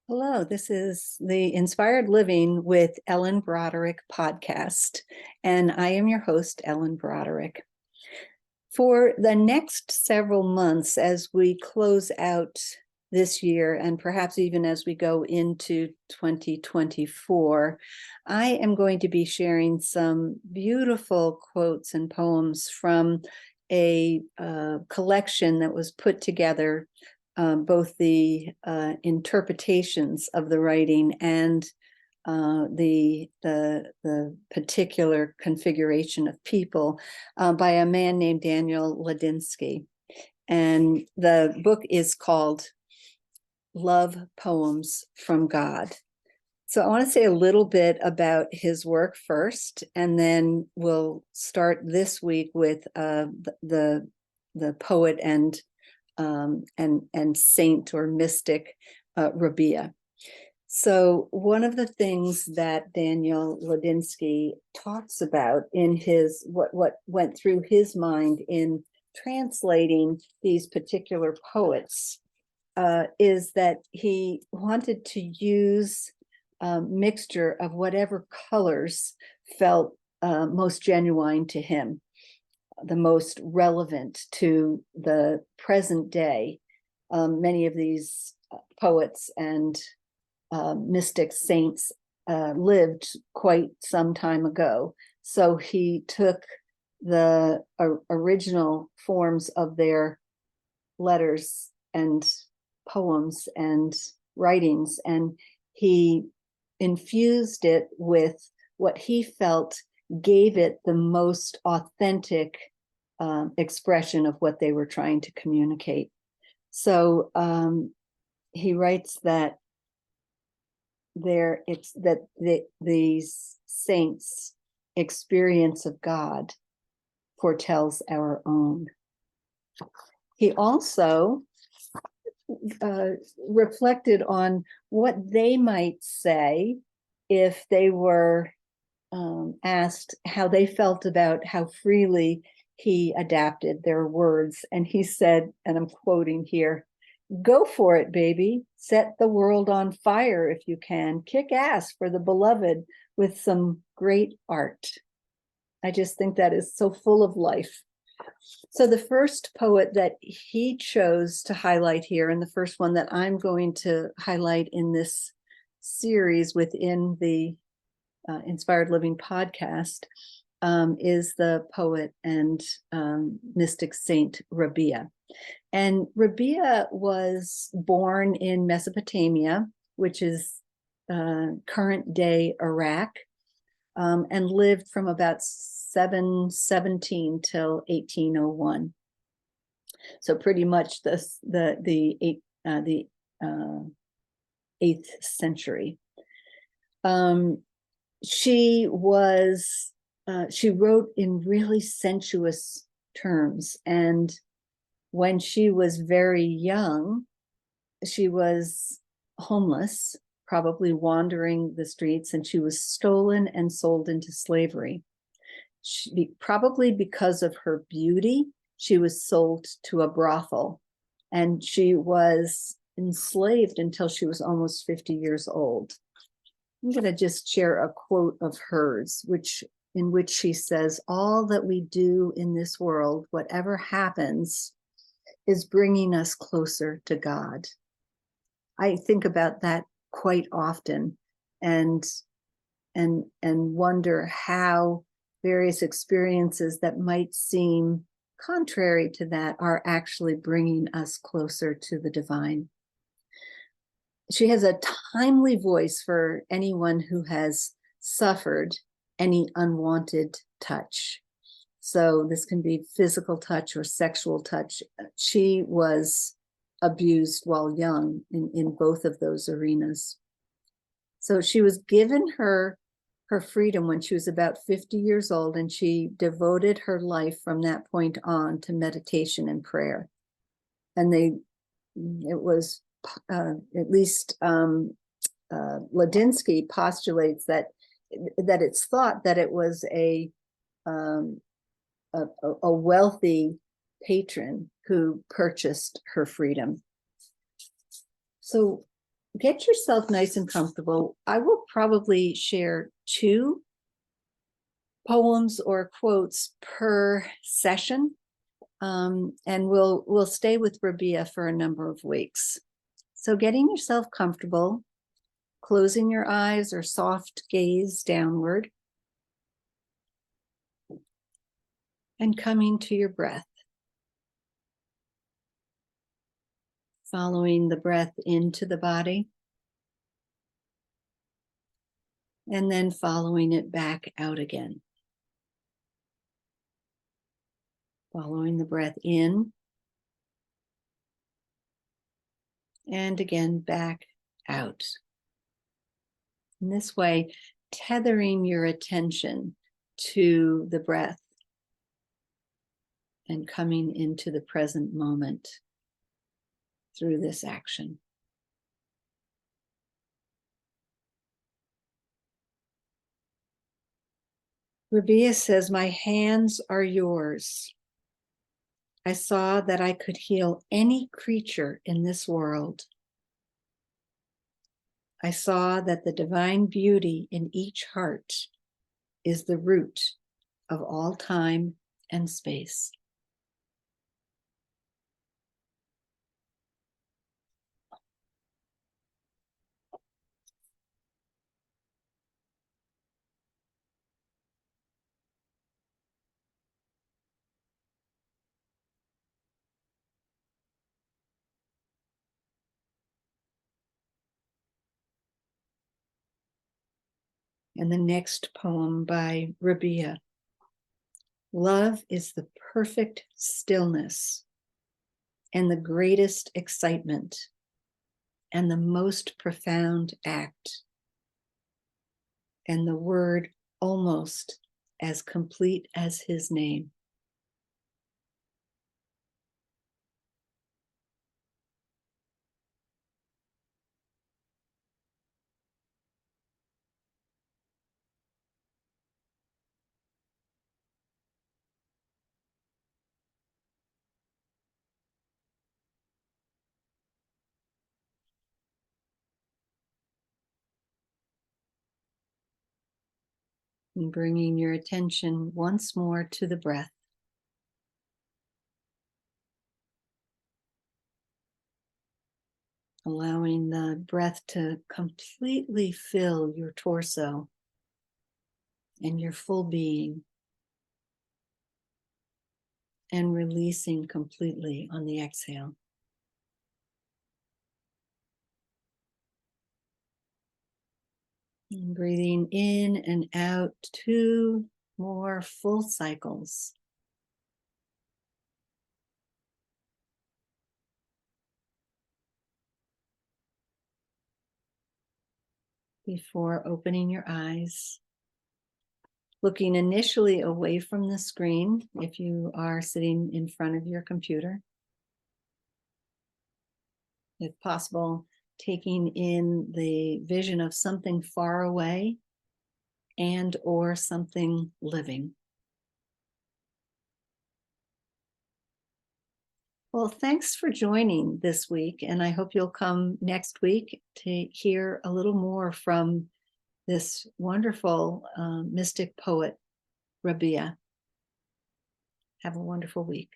Hello, this is the Inspired Living with Ellen Broderick podcast, and I am your host, Ellen Broderick. For the next several months, as we close out this year, and perhaps even as we go into 2024, I am going to be sharing some beautiful quotes and poems from a collection that was put together, both the interpretations of the writing and the particular configuration of people by a man named Daniel Ladinski. And the book is called Love Poems from God. So I want to say a little bit about his work first, and then we'll start this week with the poet and saint or mystic Rabia. So one of the things that Daniel Ladinski talks about in his what went through his mind in translating these particular poets is that he wanted to use a mixture of whatever colors felt most genuine to him, the most relevant to the present day. Many of these poets and mystic saints lived quite some time ago. So he took the original forms of their letters and poems and writings, and he infused it with what he felt gave it the most authentic expression of what they were trying to communicate. So he writes that these saints' experience of God foretells our own. He also reflected on what they might say if they were asked how they felt about how freely he adapted their words. And he said, and I'm quoting here, "Go for it, baby. Set the world on fire if you can. Kick ass for the beloved with some great art." I just think that is so full of life. So the first poet that he chose to highlight here, and the first one that I'm going to highlight in this series within the Inspired Living podcast, is the poet and mystic saint Rabia. And Rabia was born in Mesopotamia, which is current day Iraq, and lived from about 717 till 1801. So pretty much the 8th century. She wrote in really sensuous terms, and when she was very young, she was homeless, probably wandering the streets, and she was stolen and sold into slavery. Probably because of her beauty, she was sold to a brothel, and she was enslaved until she was almost 50 years old. I'm going to just share a quote of hers, in which she says, "All that we do in this world, whatever happens, is bringing us closer to God." I think about that quite often, and wonder how various experiences that might seem contrary to that are actually bringing us closer to the divine. She has a timely voice for anyone who has suffered any unwanted touch. So this can be physical touch or sexual touch. She was abused while young in both of those arenas. So she was given her freedom when she was about 50 years old, and she devoted her life from that point on to meditation and prayer. And it was at least Ladinski postulates that it's thought that it was a wealthy patron who purchased her freedom. So get yourself nice and comfortable. I will probably share 2 poems or quotes per session. And we'll stay with Rabia for a number of weeks. So getting yourself comfortable, closing your eyes or soft gaze downward, and coming to your breath. Following the breath into the body, and then following it back out again. Following the breath in, and again back out. In this way, tethering your attention to the breath and coming into the present moment through this action. Rabia says, "My hands are yours. I saw that I could heal any creature in this world. I saw that the divine beauty in each heart is the root of all time and space." And the next poem by Rabia. "Love is the perfect stillness and the greatest excitement and the most profound act, and the word almost as complete as his name." And bringing your attention once more to the breath. Allowing the breath to completely fill your torso and your full being, and releasing completely on the exhale. And breathing in and out 2 more full cycles. Before opening your eyes. Looking initially away from the screen if you are sitting in front of your computer. If possible, taking in the vision of something far away and or something living. Well, thanks for joining this week, and I hope you'll come next week to hear a little more from this wonderful mystic poet, Rabia. Have a wonderful week.